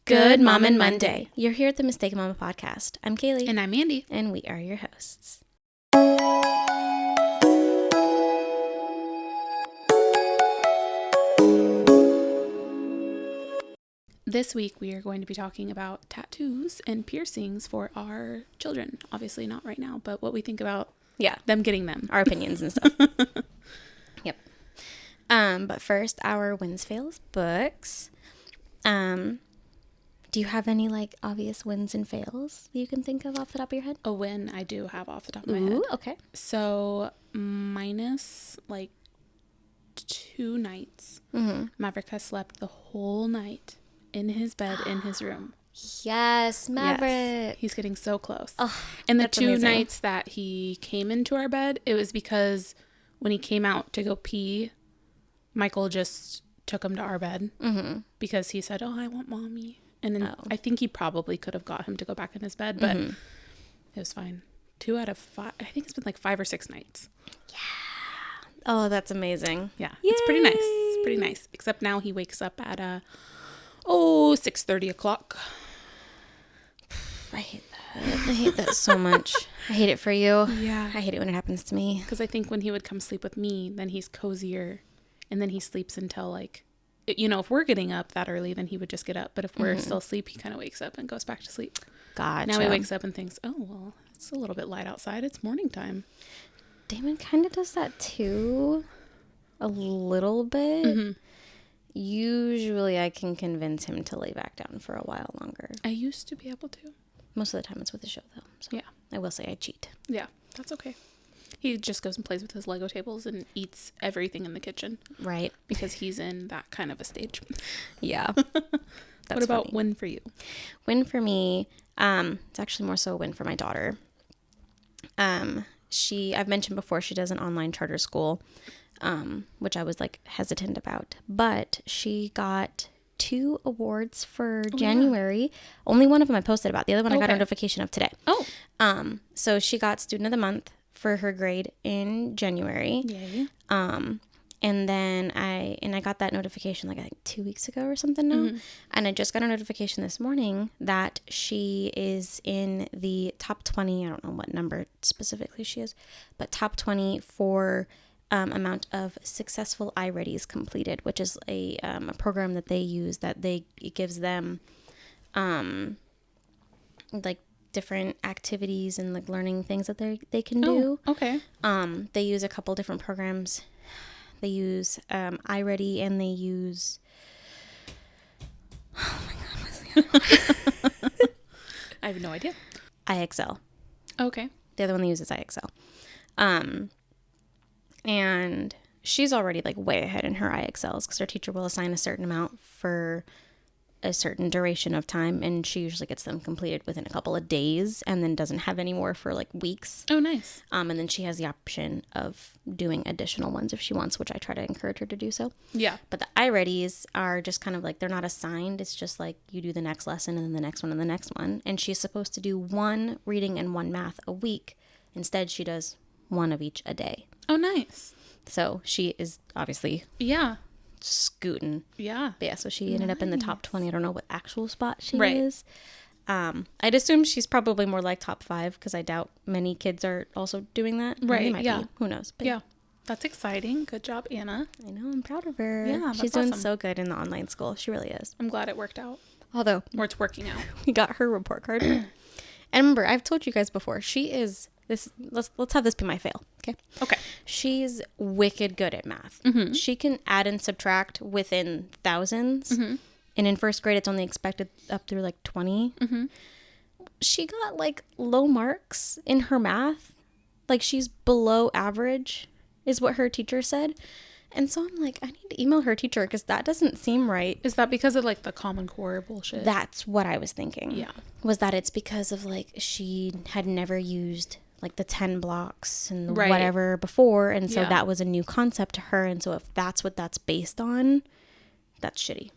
Good Mom and Monday. You're here at the Mistaken Mama Podcast. I'm Kaylee. And I'm Mandee. And we are your hosts. This week we are going to be talking about tattoos and piercings for our children. Obviously not right now, but what we think about them getting them. Our opinions and stuff. Yep. But first, our wins, fails books. Do you have any obvious wins and fails that you can think of off the top of your head? A win I do have off the top of my head. Okay. So minus 2 nights, Maverick has slept the whole night in his bed in his room. Yes, Maverick. Yes. He's getting so close. Oh, and the that's 2 amazing. nights that he came into our bed, it was because when he came out to go pee, Michael just took him to our bed because he said, "Oh, I want mommy." And then I think he probably could have got him to go back in his bed, but it was fine. 2 out of 5. I think it's been 5 or 6 nights. Yeah. Oh, that's amazing. Yeah. Yay! It's pretty nice. It's pretty nice. Except now he wakes up at 6:30 o'clock. I hate that. I hate that so much. I hate it for you. Yeah. I hate it when it happens to me. Because I think when he would come sleep with me, then he's cozier. And then he sleeps until if we're getting up that early, then he would just get up. But if we're still asleep, he kind of wakes up and goes back to sleep. Gotcha. Now he wakes up and thinks, "Oh, well, it's a little bit light outside. It's morning time." Damon kind of does that too. A little bit. Usually I can convince him to lay back down for a while longer. I used to be able to. Most of the time it's with the show though. So yeah. I will say I cheat. Yeah, that's okay. He just goes and plays with his Lego tables and eats everything in the kitchen. Right. Because he's in that kind of a stage. Yeah. What about funny. win for you? Win for me, it's actually more so a win for my daughter. I've mentioned before, she does an online charter school, which I was hesitant about, but she got 2 awards for January. Yeah. Only one of them I posted about. The other one I got a notification of today. Oh. So she got Student of the Month for her grade in January. Yay. And then I got that notification I think 2 weeks ago or something now. And I just got a notification this morning that she is in the top 20. I don't know what number specifically she is, but top 20 for amount of successful iReadies completed, which is a program that they use it gives them different activities and learning things that they can do. Oh, okay. They use a couple different programs. They use iReady and they use oh my god, what's the other one? I have no idea. IXL. Okay. The other one they use is IXL. And she's already way ahead in her IXLs because her teacher will assign a certain amount for a certain duration of time, and she usually gets them completed within a couple of days and then doesn't have any more for weeks. Oh, nice. And then she has the option of doing additional ones if she wants, which I try to encourage her to do so. Yeah. But the iReadies are just kind of they're not assigned. It's just you do the next lesson and then the next one and the next one. And she's supposed to do 1 reading and 1 math a week. Instead, she does 1 of each a day. Oh, nice. So she is obviously scooting. Yeah. But yeah, so she ended up in the top 20. I don't know what actual spot she is. I'd assume she's probably more top 5 because I doubt many kids are also doing that. Right. They might be. Who knows? But yeah. That's exciting. Good job, Anna. I know. I'm proud of her. Yeah, she's doing so good in the online school. She really is. I'm glad it worked out. Although, or it's working out. We got her report card. And remember, I've told you guys before, she is this. Let's have this be my fail. Okay. She's wicked good at math. She can add and subtract within thousands. And in first grade, it's only expected up through 20. She got low marks in her math. She's below average is what her teacher said. And so I'm I need to email her teacher because that doesn't seem right. Is that because of the Common Core bullshit? That's what I was thinking. Yeah. Was that it's because of she had never used the 10 blocks and whatever before. And so that was a new concept to her. And so if that's what that's based on, that's shitty.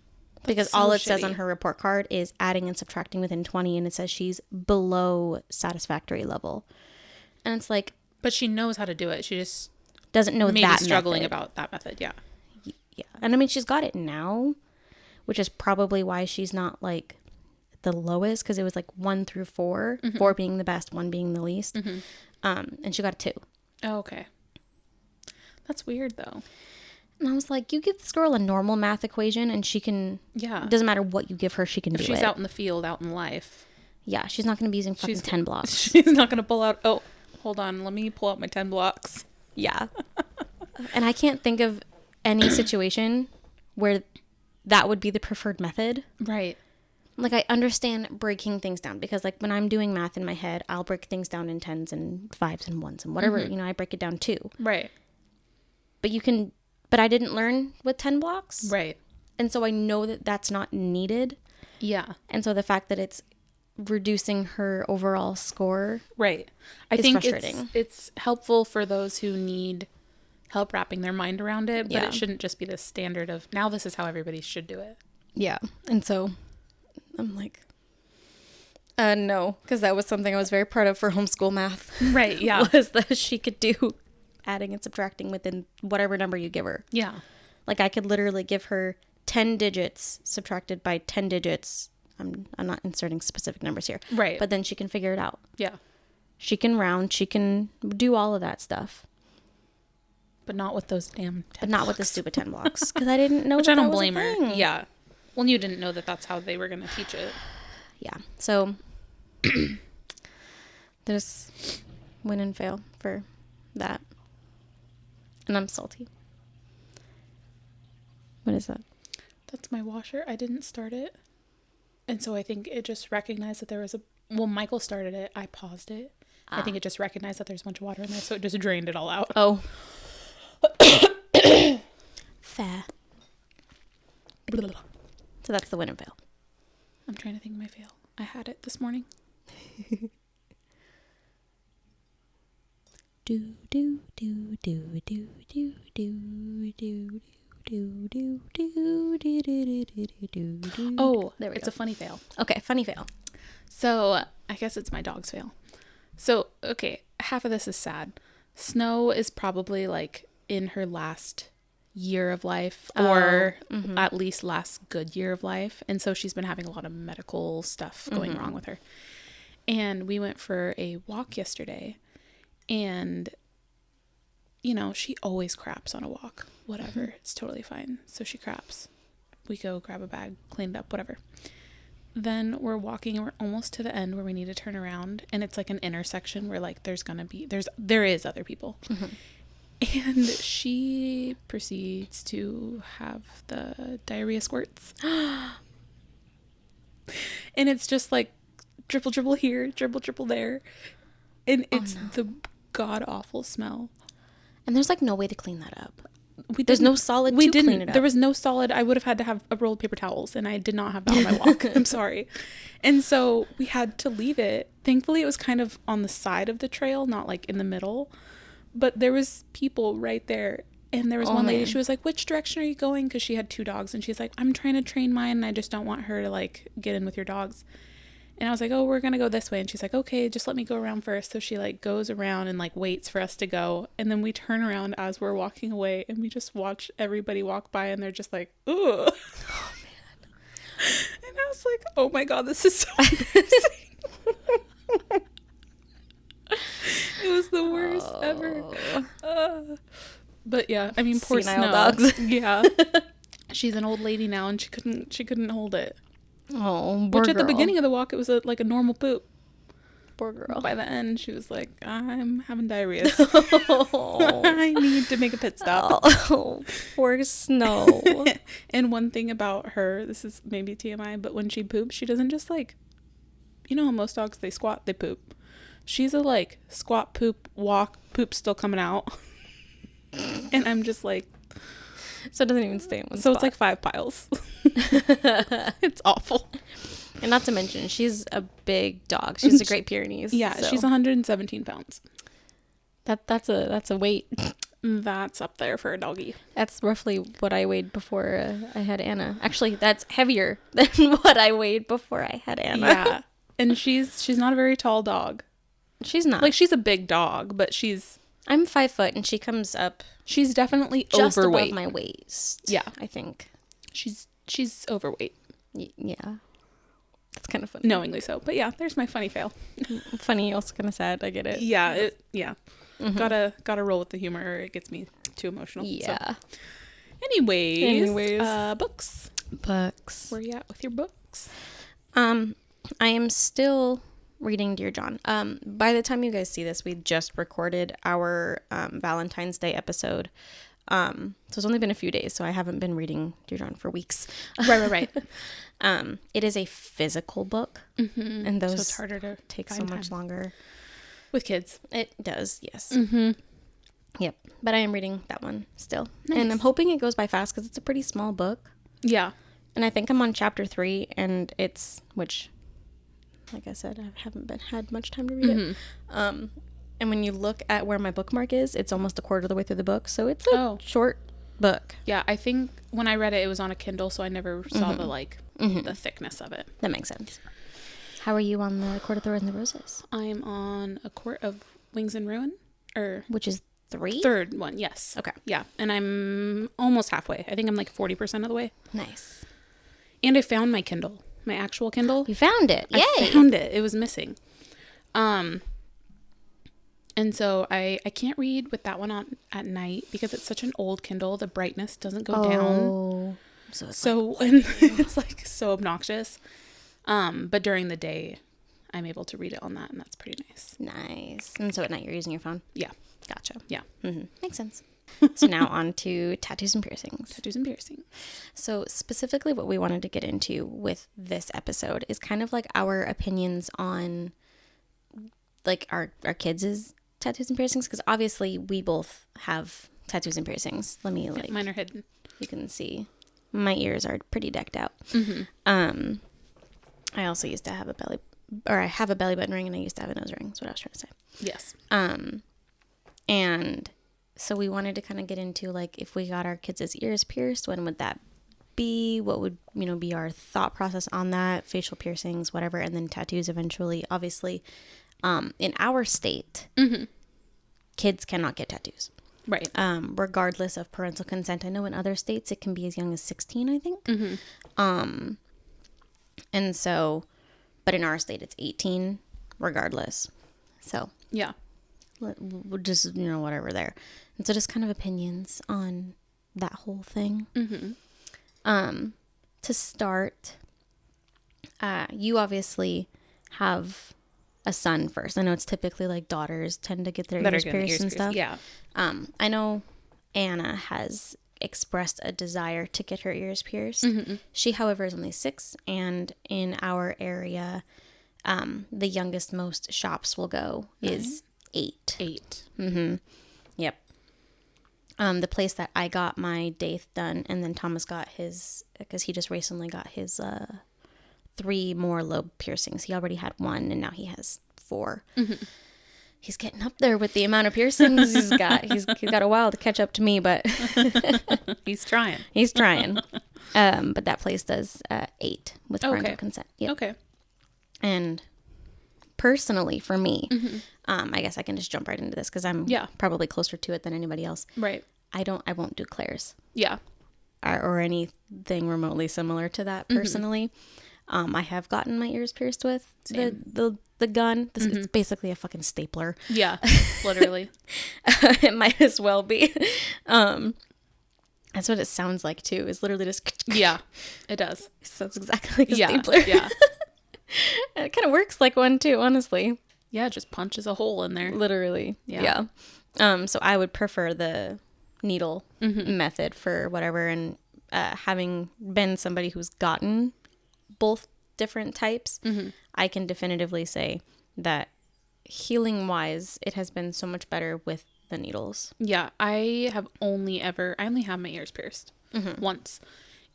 Because all it says on her report card is adding and subtracting within 20. And it says she's below satisfactory level. And it's but she knows how to do it. She just doesn't know maybe that struggling method. about that method. Yeah. Yeah. And I mean, she's got it now, which is probably why she's not the lowest because it was like 1 through 4, 4 being the best, 1 being the least. And she got a 2. Oh, okay. That's weird though. And I was like, you give this girl a normal math equation and she can, it doesn't matter what you give her, she can do it. If she's out in the field, out in life. Yeah, she's not going to be using fucking 10 blocks. She's not going to pull out, oh, hold on, let me pull out my 10 blocks. Yeah. And I can't think of any situation where that would be the preferred method. Right. Like, I understand breaking things down because, like, when I'm doing math in my head, I'll break things down in 10s and 5s and 1s and whatever, you know, I break it down too. Right. But I didn't learn with 10 blocks. Right. And so I know that that's not needed. Yeah. And so the fact that it's reducing her overall score. Right. I think it's helpful for those who need help wrapping their mind around it, but it shouldn't just be the standard of now this is how everybody should do it. Yeah. And so I'm like, no, because that was something I was very proud of for homeschool math. Right. Yeah. Was that she could do adding and subtracting within whatever number you give her. Yeah. Like I could literally give her 10 digits subtracted by 10 digits. I'm not inserting specific numbers here. Right. But then she can figure it out. Yeah. She can round. She can do all of that stuff. But not with those damn 10 But not with the stupid 10 blocks. Because I didn't know. Which I don't blame her. Yeah. Well, you didn't know that that's how they were going to teach it. Yeah. So there's win and fail for that. And I'm salty. What is that? That's my washer. I didn't start it. And so I think it just recognized that there was Michael started it. I paused it. I think it just recognized that there's a bunch of water in there. So it just drained it all out. Oh. Fair. So that's the win and fail. I'm trying to think of my fail. I had it this morning. Do do do do do do do do do do do do do. Oh, there we go. It's a funny fail. Okay, funny fail. So I guess it's my dog's fail. So okay, half of this is sad. Snow is probably like in her last year of life, or at least last good year of life, and so she's been having a lot of medical stuff going wrong with her. And we went for a walk yesterday. And, you know, she always craps on a walk. Whatever. It's totally fine. So she craps. We go grab a bag, clean it up, whatever. Then we're walking and we're almost to the end where we need to turn around. And it's like an intersection where like there is other people. And she proceeds to have the diarrhea squirts. And it's just like dribble, dribble here, dribble, dribble there. And it's the god-awful smell. And there's like no way to clean that up. There's no solid to clean it up. There was no solid. I would have had to have a roll of paper towels, and I did not have that on my walk. I'm sorry. And so we had to leave it. Thankfully, it was kind of on the side of the trail, not like in the middle. But there was people right there. And there was one lady, she was like, which direction are you going? Because she had 2 dogs. And she's like, I'm trying to train mine, and I just don't want her to like get in with your dogs. And I was like, oh, we're going to go this way. And she's like, okay, just let me go around first. So she like goes around and like waits for us to go. And then we turn around as we're walking away and we just watch everybody walk by and they're just like, ugh. Oh, man. And I was like, oh my God, this is so embarrassing. It was the worst ever. But yeah, I mean, poor Snow. Dogs. Yeah. She's an old lady now and she couldn't hold it. Oh, poor Which at girl. The beginning of the walk, it was like a normal poop. Poor girl. By the end, she was like, I'm having diarrhea. Oh. I need to make a pit stop. Oh, poor Snow. And one thing about her, this is maybe TMI, but when she poops, she doesn't just like, you know how most dogs, they squat, they poop. She's a like squat, poop, walk, poop still coming out. And I'm just like. So it doesn't even stay in one spot. It's like 5 piles. It's awful. And not to mention, she's a big dog. She's a Great Pyrenees. Yeah, so. She's 117 pounds. That's a weight. That's up there for a doggy. That's roughly what I weighed before I had Anna. Actually, that's heavier than what I weighed before I had Anna. Yeah. And she's not a very tall dog. She's not. Like, she's a big dog, but I'm 5 foot and she comes up. She's definitely just overweight. Above my waist. Yeah. I think. She's overweight. Yeah. That's kind of funny. Knowingly so. But yeah, there's my funny fail. Funny, also kind of sad. I get it. Yeah. Gotta roll with the humor or it gets me too emotional. Yeah. So. Anyways. Books. Books. Where are you at with your books? I am still reading Dear John. By the time you guys see this, we just recorded our Valentine's Day episode. So it's only been a few days, so I haven't been reading Dear John for weeks. Right. It is a physical book, and those so it's harder to take so much longer with kids. It does, yes. Mm-hmm. Yep, but I am reading that one still, nice. And I'm hoping it goes by fast because it's a pretty small book. Yeah, and I think I'm on chapter 3, and which, like I said, I haven't had much time to read it. And when you look at where my bookmark is, it's almost a quarter of the way through the book, so it's a short book. Yeah, I think when I read it, it was on a Kindle, so I never saw the thickness of it. That makes sense. How are you on the Court of Thorns and the Roses? I'm on A Court of Wings and Ruin, which is 3? Third one, yes. Okay. Yeah, and I'm almost halfway. I think I'm like 40% of the way. Nice. And I found my Kindle, my actual Kindle. You found it. Yay. I found it. It was missing. And so I can't read with that one on at night because it's such an old Kindle. The brightness doesn't go down. So it's like so obnoxious. But during the day, I'm able to read it on that, and that's pretty nice. Nice. And so at night, you're using your phone? Yeah. Gotcha. Yeah. Mm-hmm. Makes sense. So now on to tattoos and piercings. Tattoos and piercings. So specifically what we wanted to get into with this episode is kind of like our opinions on like our kids' tattoos and piercings, because obviously we both have tattoos and piercings. Let me mine are hidden. You can see my ears are pretty decked out. Mm-hmm. I also used to have I have a belly button ring, and I used to have a nose ring. That's what I was trying to say. Yes. And so we wanted to kind of get into like, if we got our kids' ears pierced, when would that be? What would, be our thought process on that? Facial piercings, whatever. And then tattoos eventually. Obviously, in our state, kids cannot get tattoos. Right. Regardless of parental consent. I know in other states it can be as young as 16, I think. Mm-hmm. And so, but in our state it's 18 regardless. So. Yeah. We'll just, whatever there. And so just kind of opinions on that whole thing. Mm-hmm. To start, you obviously have a son first. I know it's typically like daughters tend to get their ears pierced and stuff. Yeah. I know Anna has expressed a desire to get her ears pierced. Mm-hmm. She, however, is only 6, and in our area, the youngest most shops will go is 8. Mm-hmm. Yep. The place that I got my daith done, and then Thomas got his, because he just recently got his 3 more lobe piercings. He already had 1, and now he has 4. Mm-hmm. He's getting up there with the amount of piercings he's got. He's got a while to catch up to me, but he's trying. He's trying. But that place does 8 with parental consent. Yep. Okay. And personally, for me, I guess I can just jump right into this because I'm probably closer to it than anybody else. Right. I won't do Claire's. Yeah. Or anything remotely similar to that personally. I have gotten my ears pierced with the gun. It's basically a fucking stapler. Yeah, literally. It might as well be. That's what it sounds like too. Is literally just. Yeah, it does. Sounds exactly like a stapler. Yeah. It kind of works like one too, honestly. Yeah, it just punches a hole in there. Literally. Yeah. So I would prefer the needle method for whatever, and having been somebody who's gotten both different types, I can definitively say that healing wise, it has been so much better with the needles. Yeah, I only have my ears pierced once,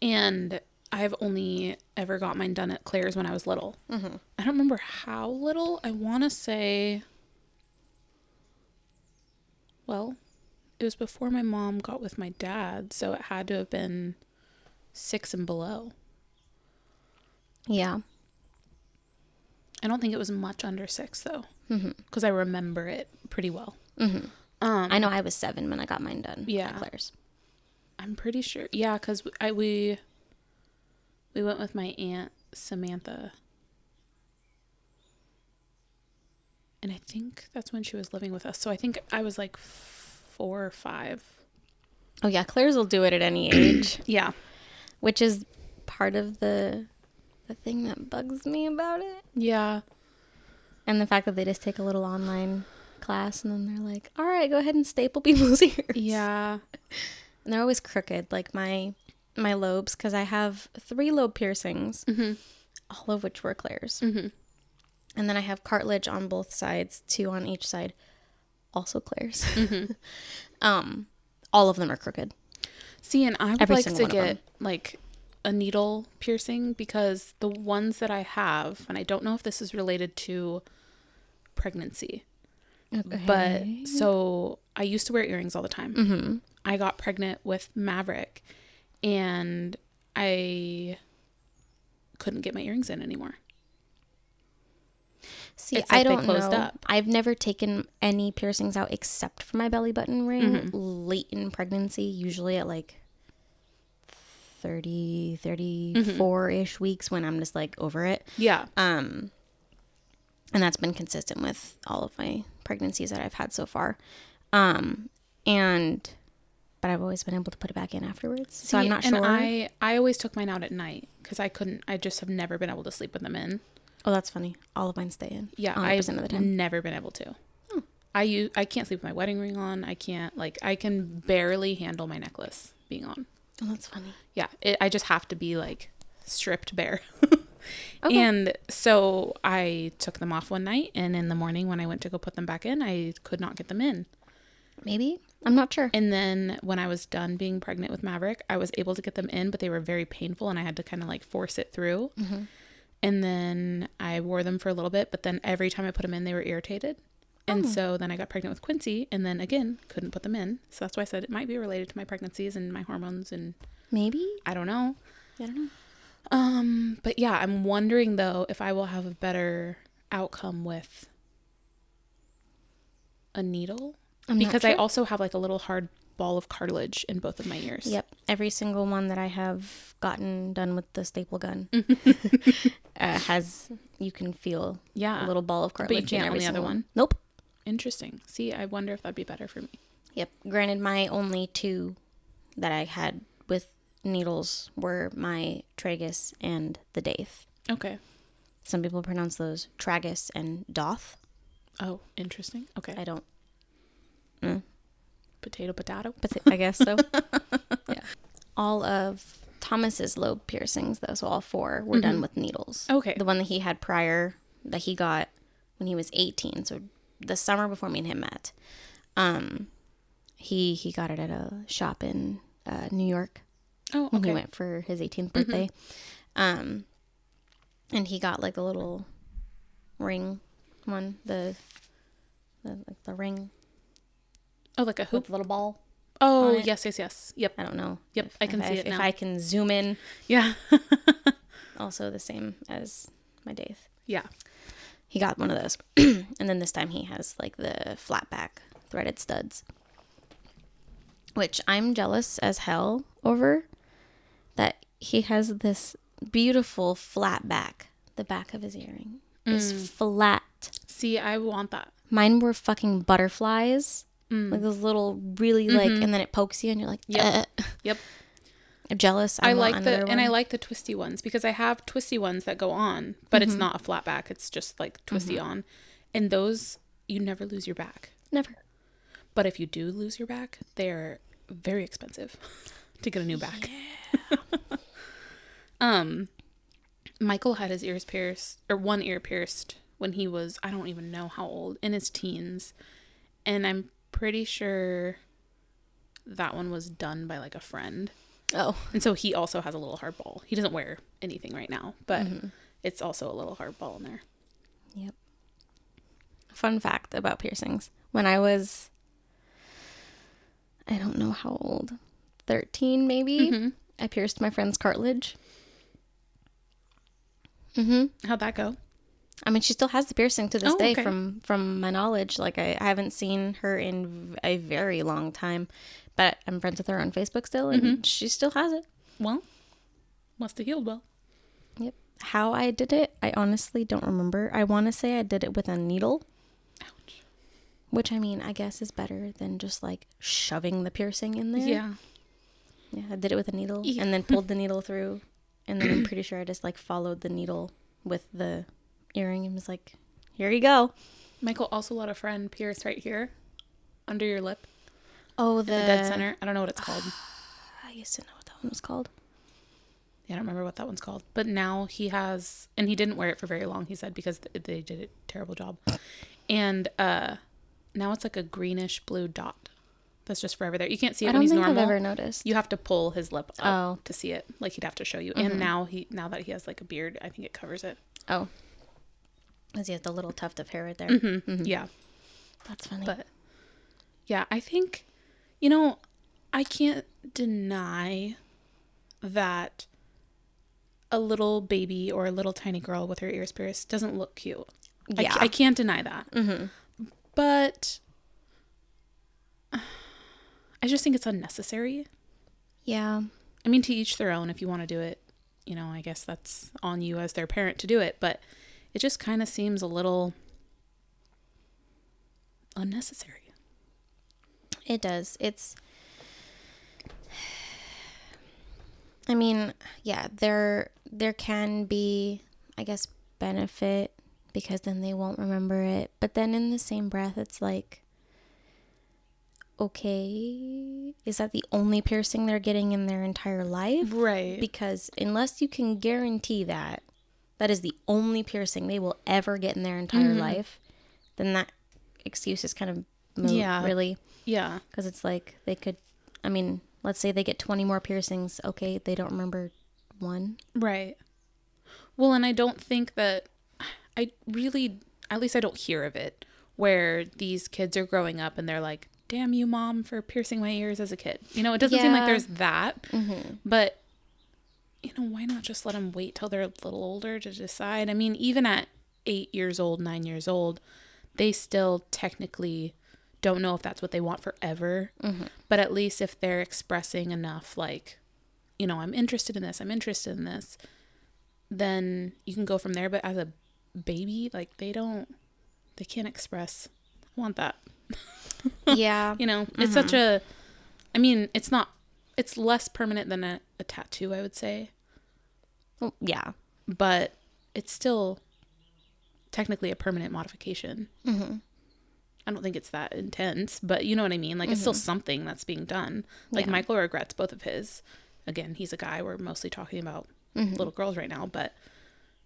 and I've only ever got mine done at Claire's when I was little. I don't remember how little. I want to say, well, it was before my mom got with my dad, so it had to have been 6 and below. Yeah. I don't think it was much under 6 though, because I remember it pretty well. I know I was 7 when I got mine done. Yeah, at Claire's. I'm pretty sure. Yeah, because we went with my aunt Samantha And I think that's when she was living with us. So I think I was like 4 or 5. Oh, yeah. Claire's will do it at any age. Yeah. Which is part of the thing that bugs me about it. Yeah. And the fact that they just take a little online class and then they're like, all right, go ahead and staple people's ears. Yeah. And they're always crooked, like my lobes, because I have 3 lobe piercings, all of which were Claire's. And then I have cartilage on both sides, 2 on each side, also Claire's. All of them are crooked. See, and I would like to get like a needle piercing, because the ones that I have, and I don't know if this is related to pregnancy, but so I used to wear earrings all the time. I got pregnant with Maverick and I couldn't get my earrings in anymore. See, I don't know. I've never taken any piercings out except for my belly button ring late in pregnancy, usually at like 30, 34-ish weeks when I'm just like over it. Yeah. And that's been consistent with all of my pregnancies that I've had so far. But I've always been able to put it back in afterwards. So I'm not sure. And I always took mine out at night because I just have never been able to sleep with them in. Oh, that's funny. All of mine stay in. Yeah, 100% of the time. Never been able to. I can't sleep with my wedding ring on. I can barely handle my necklace being on. Oh, that's funny. Yeah, I just have to be like stripped bare. Okay. And so I took them off one night, and in the morning when I went to go put them back in, I could not get them in. Maybe. I'm not sure. And then when I was done being pregnant with Maverick, I was able to get them in, but they were very painful and I had to kind of like force it through. And then I wore them for a little bit, but then every time I put them in, they were irritated. And so then I got pregnant with Quincy, and then again, couldn't put them in. So that's why I said it might be related to my pregnancies and my hormones, and maybe. I don't know. I don't know. But yeah, I'm wondering though if I will have a better outcome with a needle, because I also have like a little hard ball of cartilage in both of my ears. Yep. Every single one that I have gotten done with the staple gun has, you can feel a little ball of cartilage. But you can't on the other one? Nope. Interesting. See, I wonder if that'd be better for me. Yep. Granted, my only 2 that I had with needles were my tragus and the daith. Okay. Some people pronounce those tragus and doth. Oh, interesting. Okay. I don't. Potato. I guess so. Yeah. All of Thomas's lobe piercings, though, so all 4 were done with needles. Okay. The one that he had prior, that he got when he was 18, so the summer before me and him met, he got it at a shop in New York. Oh, okay. When he went for his 18th birthday. And he got like a little ring one, the ring. Oh, like a hoop? With a little ball. Oh, yes. Yep. I don't know. Yep, I can see it now. If I can zoom in. Yeah. Also the same as my daith. Yeah. He got one of those. And then this time he has like the flat back threaded studs, which I'm jealous as hell over, that he has this beautiful flat back. The back of his earring is flat. See, I want that. Mine were fucking butterflies. Like those little really like, and then it pokes you and you're like, Yep. I'm jealous. I like the twisty ones, because I have twisty ones that go on, but it's not a flat back. It's just like twisty on. And those, you never lose your back. Never. But if you do lose your back, they're very expensive to get a new back. Yeah. Michael had his ears pierced, or one ear pierced, when he was, I don't even know how old, in his teens. And I'm pretty sure that one was done by like a friend. Oh. And so he also has a little hard ball. He doesn't wear anything right now, but it's also a little hard ball in there. Yep. Fun fact about piercings. When I was, I don't know how old, 13 maybe, I pierced my friend's cartilage. How'd that go? I mean, she still has the piercing to this day, from my knowledge. Like, I haven't seen her in a very long time, but I'm friends with her on Facebook still, and she still has it. Well, must have healed well. Yep. How I did it, I honestly don't remember. I want to say I did it with a needle, Ouch. Which, I mean, I guess is better than just, like, shoving the piercing in there. Yeah. Yeah, I did it with a needle and then pulled the needle through. And then I'm pretty sure I just, like, followed the needle with the earring and was like, here you go. Michael also let a friend pierce right here under your lip. Oh, the dead center. I don't know what it's called. I used to know what that one was called. Yeah, I don't remember what that one's called. But now he has, and he didn't wear it for very long, he said, because they did a terrible job. And now it's like a greenish blue dot that's just forever there. You can't see it when he's normal. I don't think I've ever noticed. You have to pull his lip up to see it. Like, he'd have to show you. Mm-hmm. And now that he has like a beard, I think it covers it. Oh. Because he has the little tuft of hair right there. Mm-hmm. Mm-hmm. Yeah. That's funny. But yeah, I think, I can't deny that a little baby or a little tiny girl with her ears pierced doesn't look cute. Yeah. I can't deny that. Mm-hmm. But I just think it's unnecessary. Yeah. I mean, to each their own. If you want to do it, I guess that's on you as their parent to do it. But it just kind of seems a little unnecessary. It does. I mean, yeah, there can be, I guess, benefit because then they won't remember it. But then in the same breath, it's like, okay, is that the only piercing they're getting in their entire life? Right. Because unless you can guarantee that is the only piercing they will ever get in their entire life, then that excuse is kind of moot, really. Yeah. Because it's like they could, I mean, let's say they get 20 more piercings. Okay, they don't remember one. Right. Well, and I don't think that, at least I don't hear of it, where these kids are growing up and they're like, damn you, Mom, for piercing my ears as a kid. It doesn't seem like there's that. Mm-hmm. But, why not just let them wait till they're a little older to decide? I mean, even at 8 years old, 9 years old, they still technically don't know if that's what they want forever. Mm-hmm. But at least if they're expressing enough, like, I'm interested in this, then you can go from there. But as a baby, like, they can't express, I want that. Yeah. It's such a, I mean, it's less permanent than a tattoo, I would say. Well, yeah. But it's still technically a permanent modification. Mm-hmm. I don't think it's that intense, but you know what I mean? Like, it's still something that's being done. Like, Michael regrets both of his. Again, he's a guy. We're mostly talking about little girls right now, but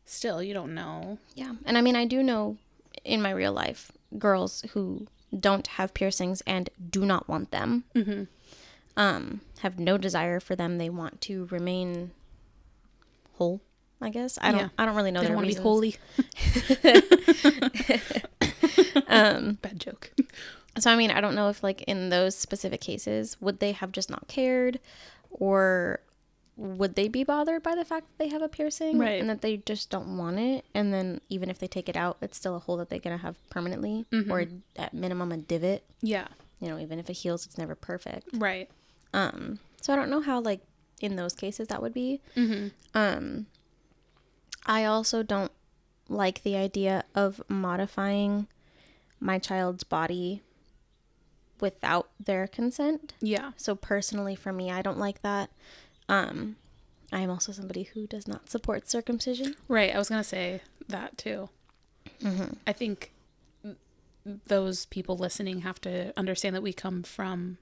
still, you don't know. Yeah. And I mean, I do know in my real life, girls who don't have piercings and do not want them, have no desire for them. They want to remain whole, I guess. I don't really know. They don't want to be holy. Bad joke. So, I mean, I don't know if, like, in those specific cases, would they have just not cared, or would they be bothered by the fact that they have a piercing, right, and that they just don't want it, and then even if they take it out, it's still a hole that they're gonna have permanently, or at minimum a divot. Yeah. Even if it heals, it's never perfect. Right. So I don't know how, like, in those cases that would be. I also don't like the idea of modifying my child's body without their consent. Yeah. So personally, for me, I don't like that. I am also somebody who does not support circumcision. Right. I was going to say that too. Mm-hmm. I think those people listening have to understand that we come from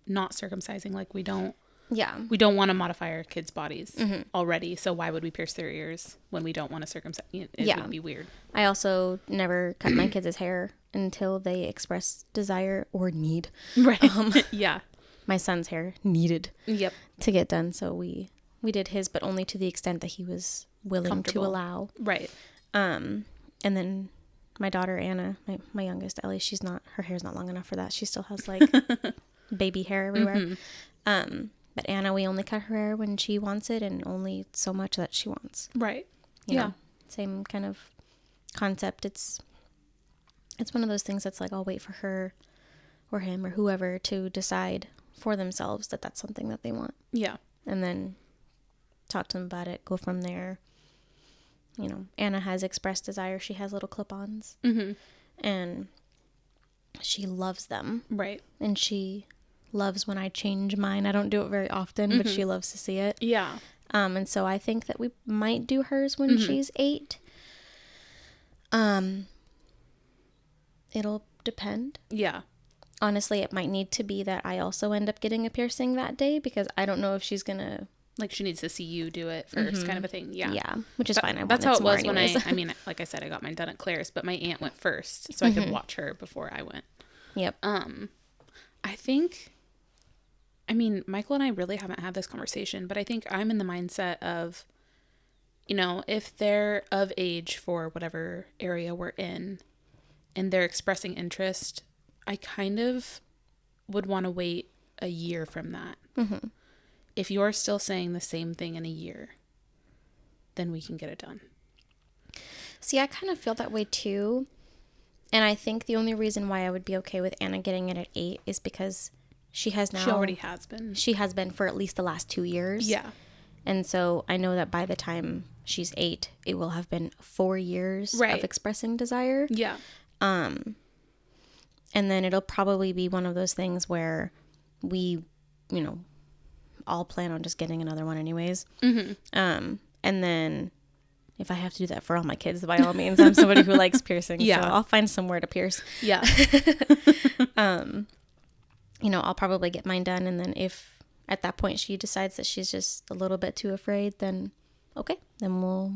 not circumcising. Like, we don't want to modify our kids' bodies already. So why would we pierce their ears when we don't want to circumcise? It would be weird. I also never cut my kids' hair until they express desire or need. Right. Yeah. My son's hair needed to get done. So we did his, but only to the extent that he was willing to allow. Right. And then my daughter, Anna, my youngest, Ellie, her hair's not long enough for that. She still has, like, baby hair everywhere. But Anna, we only cut her hair when she wants it, and only so much that she wants. Right. You know, same kind of concept. It's one of those things that's like, I'll wait for her or him or whoever to decide for themselves that that's something that they want. Yeah. And then talk to them about it, go from there. Anna has expressed desire. She has little clip-ons. Mm-hmm. And she loves them. Right. And she loves when I change mine. I don't do it very often, but she loves to see it. Yeah. And so I think that we might do hers when she's 8. It'll depend. Yeah. Honestly, it might need to be that I also end up getting a piercing that day, because I don't know if she's gonna, like, she needs to see you do it first, kind of a thing. Yeah. Yeah, which is fine. That's how it was when I mean, like I said, I got mine done at Claire's, but my aunt went first, so I could watch her before I went. Yep. I think, I mean, Michael and I really haven't had this conversation, but I think I'm in the mindset of, you know, if they're of age for whatever area we're in and they're expressing interest, I kind of would want to wait a year from that. Mm-hmm. If you're still saying the same thing in a year, then we can get it done. See, I kind of feel that way too. And I think the only reason why I would be okay with Anna getting it at 8 is because she already has been. She has been for at least the last 2 years. Yeah. And so I know that by the time she's 8, it will have been 4 years of expressing desire. Yeah. And then it'll probably be one of those things where we, you know, all plan on just getting another one anyways. Mm-hmm. And then if I have to do that for all my kids, by all means, I'm somebody who likes piercing. Yeah. So I'll find somewhere to pierce. Yeah. You know, I'll probably get mine done. And then if at that point she decides that she's just a little bit too afraid, then okay, then we'll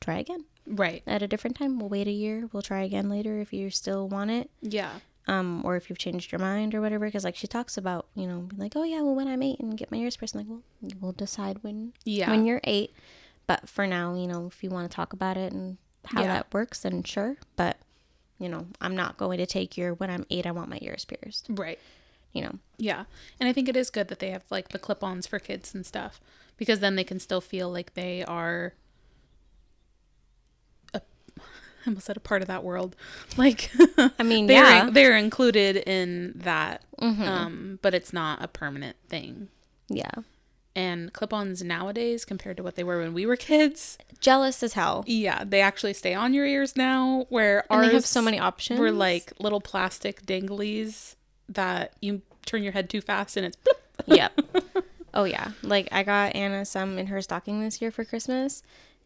try again. Right. At a different time. We'll wait a year. We'll try again later if you still want it. Yeah. Or if you've changed your mind or whatever. Because, like, she talks about, you know, like, oh, yeah, well, when I'm 8 and get my ears pierced. I'm like, well, we'll decide when you're 8. But for now, you know, if you want to talk about it and how that works, then sure. But, you know, I'm not going to take your, when I'm 8, I want my ears pierced. Right. You know. Yeah. And I think it is good that they have, like, the clip-ons for kids and stuff. Because then they can still feel like they are... I almost said a part of that world. Like, I mean, they're included in that, but it's not a permanent thing. Yeah. And clip-ons nowadays, compared to what they were when we were kids, jealous as hell. Yeah, they actually stay on your ears now, where ours, they have so many options. Were like little plastic danglies that you turn your head too fast and it's bloop. Yep. Oh, yeah. Like, I got Anna some in her stocking this year for Christmas,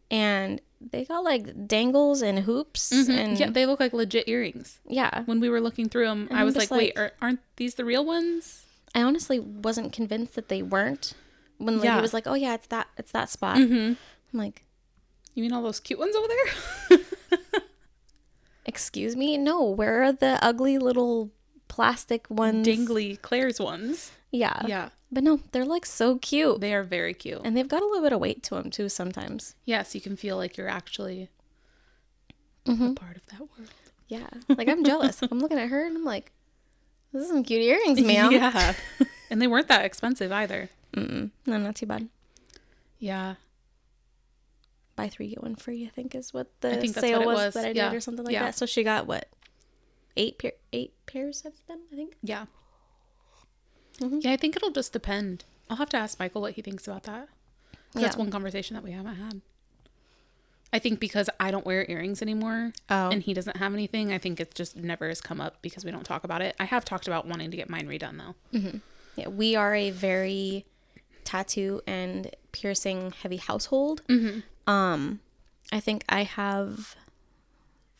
and they got like dangles and hoops. And yeah, they look like legit earrings. Yeah. When we were looking through them, and I was like, wait, aren't these the real ones? I honestly wasn't convinced that they weren't. When the lady was like, oh yeah, it's that spot. I'm like, you mean all those cute ones over there? Excuse me? No, where are the ugly little plastic ones? Dingly Claire's ones. Yeah. Yeah. But no, they're like so cute. They are very cute. And they've got a little bit of weight to them too sometimes. Yes, you can feel like you're actually a part of that world. Yeah. Like, I'm jealous. I'm looking at her and I'm like, this is some cute earrings, ma'am. Yeah. And they weren't that expensive either. No, not too bad. Yeah. Buy 3, get 1 free, I think is what the sale was that I did or something like that. So she got what? 8 pairs of them, I think. Yeah. Yeah, I think it'll just depend. I'll have to ask Michael what he thinks about that. That's one conversation that we haven't had. I think because I don't wear earrings anymore and he doesn't have anything, I think it just never has come up because we don't talk about it. I have talked about wanting to get mine redone though. Yeah, we are a very tattoo and piercing heavy household. I think I have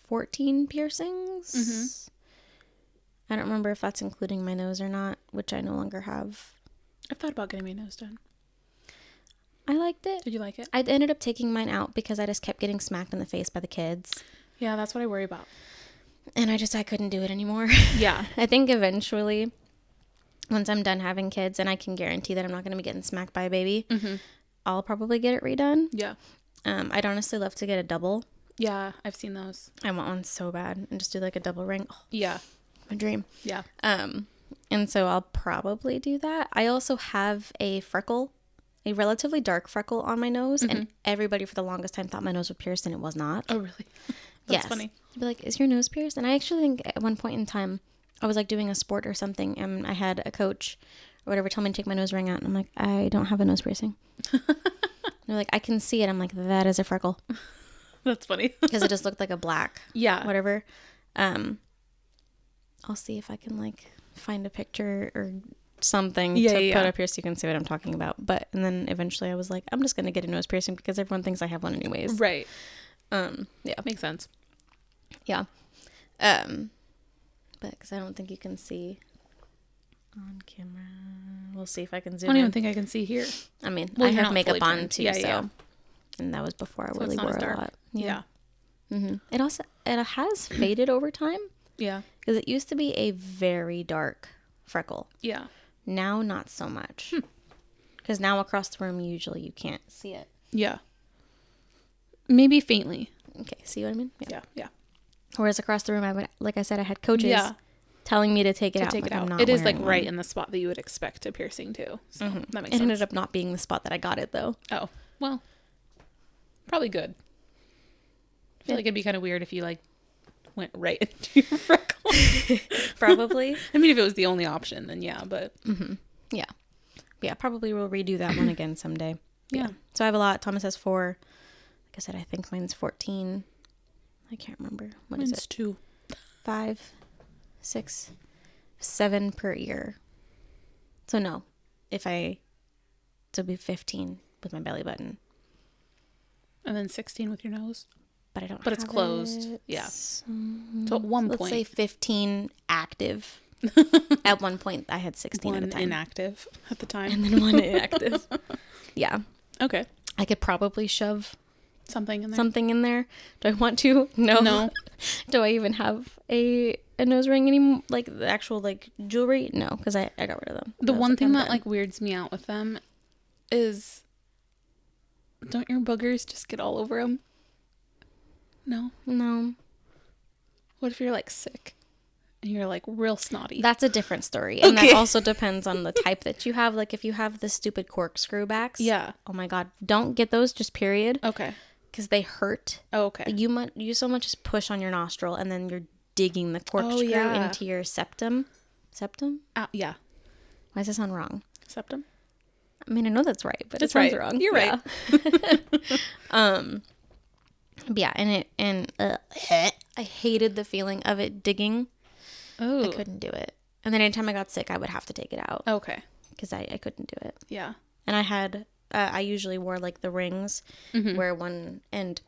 14 piercings. I don't remember if that's including my nose or not, which I no longer have. I've thought about getting my nose done. I liked it. Did you like it? I ended up taking mine out because I just kept getting smacked in the face by the kids. Yeah, that's what I worry about. And I couldn't do it anymore. Yeah. I think eventually, once I'm done having kids, and I can guarantee that I'm not going to be getting smacked by a baby, I'll probably get it redone. Yeah. I'd honestly love to get a double. Yeah, I've seen those. I want one so bad. And just do like a double ring. Oh, yeah. My dream. Yeah. And so I'll probably do that. I also have a relatively dark freckle on my nose, and everybody for the longest time thought my nose was pierced, and it was not. Oh, really? That's funny. They'd be like, is your nose pierced? And I actually think at one point in time, I was like doing a sport or something, and I had a coach or whatever tell me to take my nose ring out, and I'm like, I don't have a nose piercing. They're like, I can see it. I'm like, that is a freckle. That's funny. Because it just looked like a black. Yeah. Whatever. I'll see if I can like find a picture or something to put up here so you can see what I'm talking about. But and then eventually I was like, I'm just gonna get a nose piercing because everyone thinks I have one anyways. Right. Yeah, makes sense. Yeah. But because I don't think you can see on camera. We'll see if I can zoom. I don't even think I can see here. I mean, I have makeup on too, yeah. And that was before I really wore a lot. Yeah. Mm-hmm. It has faded over time. Yeah. Because it used to be a very dark freckle. Yeah. Now, not so much. Because now across the room, usually you can't see it. Yeah. Maybe faintly. Okay. See what I mean? Yeah. Whereas across the room, I would, like I said, I had coaches telling me to take it out. Take it out. It is like right in the spot that you would expect a piercing too. So that makes sense. It ended up not being the spot that I got it though. Oh, well, probably good. I feel like it'd be kind of weird if you like went right into your freckle. Probably. I mean, if it was the only option, then yeah, but. Yeah, probably we'll redo that one again someday. Yeah. So I have a lot. Thomas has 4. Like I said, I think mine's 14. I can't remember. Mine's is it? 2. 5, 6, 7 per ear. So no, so it'll be 15 with my belly button. And then 16 with your nose. But I don't. But it's closed. Yeah. So at one point, let's say 15 active. At one point, I had 16 at a time. Inactive at the time, and then 1 inactive. Yeah. Okay. I could probably shove something in there. Do I want to? No. Do I even have a nose ring anymore? Like the actual like jewelry? No, because I got rid of them. The one thing that like weirds me out with them is, don't your boogers just get all over them? No. What if you're like sick and you're like real snotty? That's a different story. And that also depends on the type that you have. Like if you have the stupid corkscrew backs. Yeah. Oh my God. Don't get those, just period. Okay. Because they hurt. Oh, okay. Like you so much as push on your nostril and then you're digging the corkscrew into your septum. Septum? Yeah. Why does that sound wrong? Septum? I mean, I know that's right, but it sounds wrong. You're right. Yeah, and I hated the feeling of it digging. Oh, I couldn't do it. And then anytime I got sick, I would have to take it out. Okay, because I couldn't do it. Yeah, and I usually wore like the rings, where one end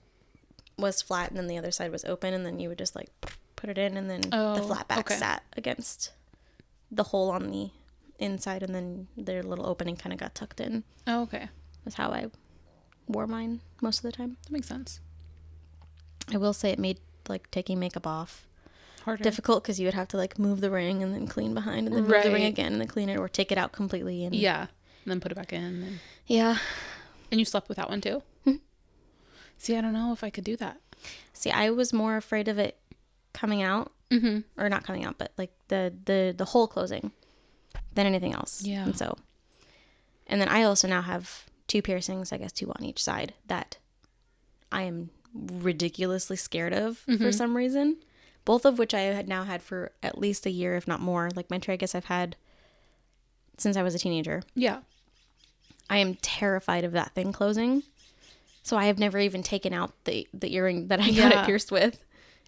was flat and then the other side was open, and then you would just like put it in, and then the flat back sat against the hole on the inside, and then their little opening kind of got tucked in. Oh, okay. That's how I wore mine most of the time. That makes sense. I will say it made like taking makeup off difficult because you would have to like move the ring and then clean behind and then move the ring again and then clean it or take it out completely and and then put it back in. And... Yeah. And you slept with that one too? See, I don't know if I could do that. See, I was more afraid of it coming out or not coming out, but like the hole closing than anything else. Yeah. And then I also now have 2 piercings, I guess 2 on each side that I am ridiculously scared of for some reason, both of which I had now had for at least a year, if not more. Like my tragus I've had since I was a teenager. Yeah. I am terrified of that thing closing. So I have never even taken out the earring that I got it pierced with.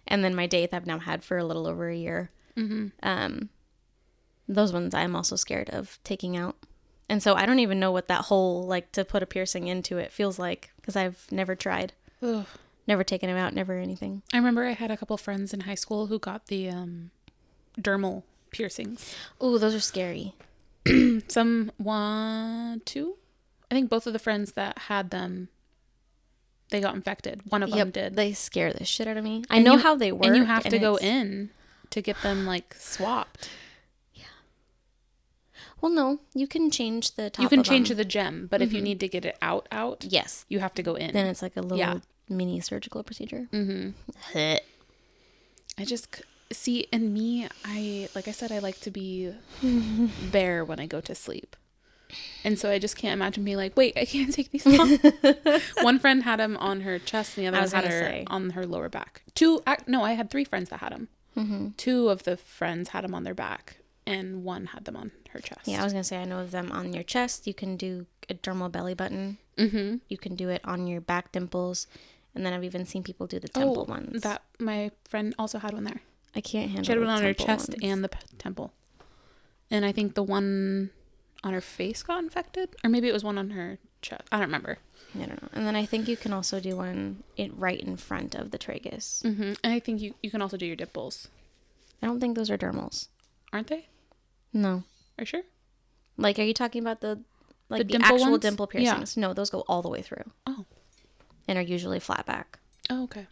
And then my daith I've now had for a little over a year. Those ones I'm also scared of taking out. And so I don't even know what that whole, like, to put a piercing into it feels like, because I've never tried. Ugh. Never taken them out, never anything. I remember I had a couple friends in high school who got the dermal piercings. Ooh, those are scary. 2. I think both of the friends that had them, they got infected. One of them did. They scare the shit out of me. I know how they work. And you have to go in to get them, like, swapped. Yeah. Well, no. You can change the top. You can change the gem, but if you need to get it out, yes, you have to go in. Then it's like a little mini surgical procedure. I just see, in me, like I said, I like to be bare when I go to sleep. And so I just can't imagine being like, wait, I can't take these off. One friend had them on her chest and the other one had her on her lower back. I had 3 friends that had them. 2 of the friends had them on their back and 1 had them on her chest. Yeah, I was going to say, I know of them on your chest. You can do a dermal belly button. You can do it on your back dimples. And then I've even seen people do the temple ones. That my friend also had one there. I can't handle. She had one on her temple chest ones. and the temple. And I think the one on her face got infected, or maybe it was one on her chest. I don't remember. I don't know. And then I think you can also do one right in front of the tragus. Mm-hmm. And I think you can also do your dimples. I don't think those are dermals. Aren't they? No. Are you sure? Like, are you talking about the dimple actual ones? dimple piercings? Yeah. No, those go all the way through. Oh. And are usually flat back. Oh, okay.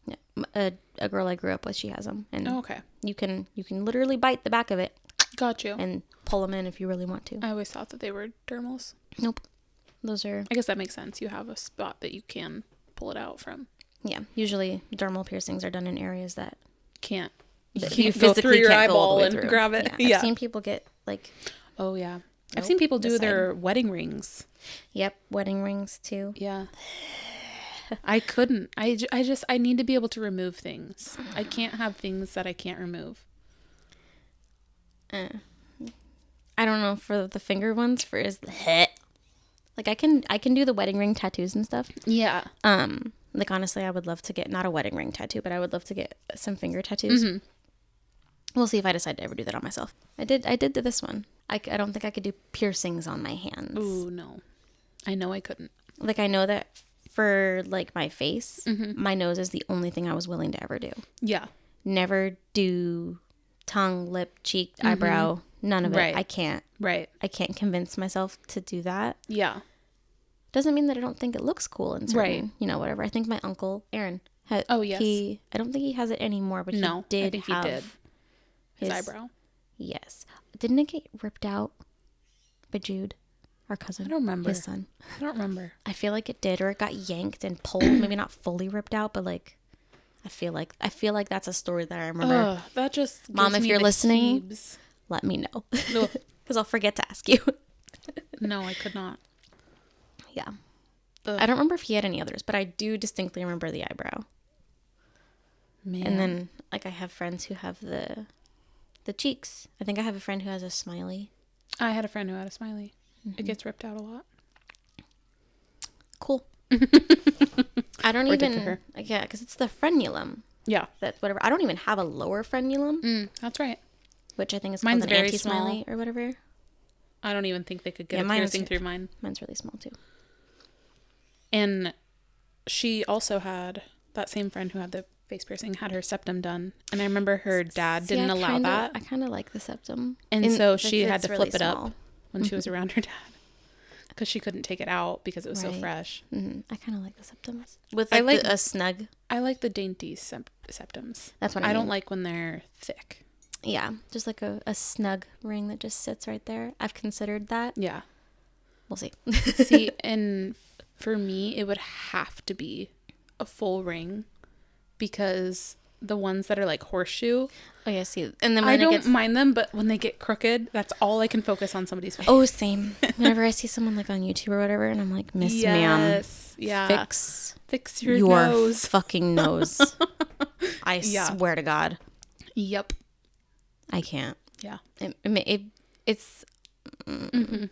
Yeah. A girl I grew up with, she has them. And okay. You can literally bite the back of it. Got you. And pull them in if you really want to. I always thought that they were dermals. Nope. Those are... I guess that makes sense. You have a spot that you can pull it out from. Yeah. Usually dermal piercings are done in areas that... Can't. You physically go through your eyeball and grab it. Yeah. I've seen people get like... Oh, yeah. Nope. I've seen people do their wedding rings. Yep. Wedding rings, too. Yeah. I couldn't. I need to be able to remove things. I can't have things that I can't remove. I don't know for the finger ones. Like I can do the wedding ring tattoos and stuff. Yeah. Like honestly, I would love to get not a wedding ring tattoo, but I would love to get some finger tattoos. Mm-hmm. We'll see if I decide to ever do that on myself. I did this one. I don't think I could do piercings on my hands. Ooh, no. I know I couldn't. Like I know that for like my face, mm-hmm. my nose is the only thing I was willing to ever do. Yeah. Never do tongue, lip, cheek, mm-hmm. eyebrow, none of it. Right. I can't. Right. I can't convince myself to do that. Yeah. Doesn't mean that I don't think it looks cool and certain, right. Whatever. I think my uncle Aaron had. Oh yes. I don't think he has it anymore, but he did have his eyebrow. Yes. Didn't it get ripped out by Jude, our cousin? I don't remember. His son. I don't remember. I feel like it did, or it got yanked and pulled. Maybe not fully ripped out, but like, I feel like that's a story that I remember. That just Mom, if you're listening, heaves. Let me know, because I'll forget to ask you. No, I could not. Yeah. I don't remember if he had any others, but I do distinctly remember the eyebrow. Man. And then, like, I have friends who have the cheeks. I think I have a friend who has a smiley. I had a friend who had a smiley. Mm-hmm. It gets ripped out a lot. Cool. I don't even... Yeah, because it's the frenulum. Yeah. That's whatever. I don't even have a lower frenulum. That's right. Which I think is mine's called an anti-smiley or whatever. I don't even think they could get a piercing through mine. Mine's really small, too. And she also had... That same friend who had the face piercing had her septum done. And I remember her dad didn't allow that. I kind of like the septum. And so she had to flip it small. up when she was around her dad. Because she couldn't take it out because it was so fresh. Mm-hmm. I kind of like the septums. With like a snug. I like the dainty septums. That's what I mean. I don't like when they're thick. Yeah. Just like a snug ring that just sits right there. I've considered that. Yeah. We'll see. See, and for me, it would have to be a full ring because the ones that are like horseshoe. Oh, yeah, see. And then I don't mind them, but when they get crooked, that's all I can focus on somebody's face. Oh, same. Whenever I see someone like on YouTube or whatever, and I'm like, Miss Ma'am, fix your nose. Fucking nose. I swear to God. Yep. I can't. Yeah. It's... Mm-hmm.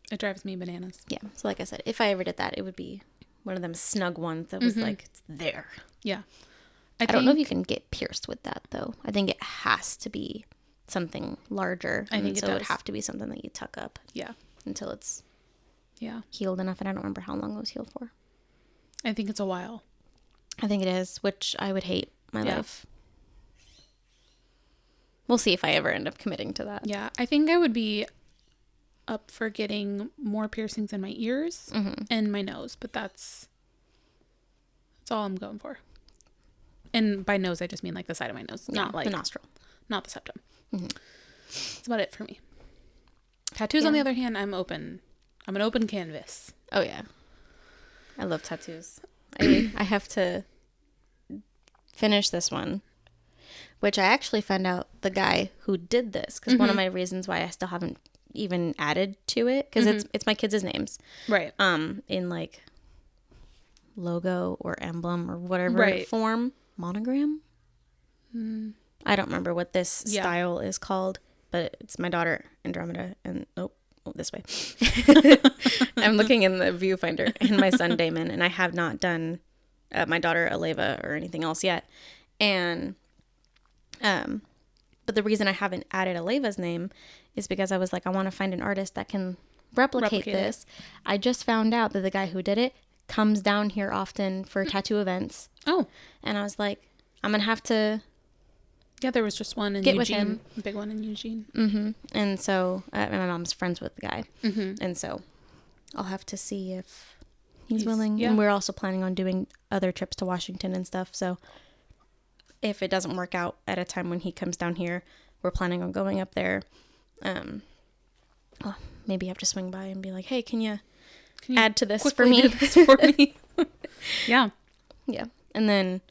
It drives me bananas. Yeah. So like I said, if I ever did that, it would be one of them snug ones that was like, it's there. Yeah. I don't know if you can get pierced with that, though. I think it has to be something larger. I think it would have to be something that you tuck up. Yeah. Until it's healed enough. And I don't remember how long it was healed for. I think it's a while. I think it is, which I would hate my life. We'll see if I ever end up committing to that. Yeah. I think I would be up for getting more piercings in my ears and my nose, but that's all I'm going for. And by nose, I just mean like the side of my nose, not like the nostril, not the septum. Mm-hmm. That's about it for me. Tattoos, on the other hand, I'm open. I'm an open canvas. Oh yeah, I love tattoos. I have to finish this one, which I actually found out the guy who did this because one of my reasons why I still haven't even added to it because it's my kids' names, right? In like logo or emblem or whatever form. Monogram? I don't remember what this style is called, but it's my daughter Andromeda and this way. I'm looking in the viewfinder and my son Damon, and I have not done my daughter Aleva or anything else yet. And But the reason I haven't added Aleva's name is because I was like, I want to find an artist that can replicate this. I just found out that the guy who did it comes down here often for tattoo events. Oh. And I was like, I'm going to have to... Yeah, there was just one in get Eugene. with him. A big one in Eugene. Mm-hmm. And so, my mom's friends with the guy. Mm-hmm. And so, I'll have to see if he's willing. Yeah. And we're also planning on doing other trips to Washington and stuff. So, if it doesn't work out at a time when he comes down here, we're planning on going up there. Maybe I have to swing by and be like, hey, can you add to this for me? Yeah. Yeah. And then,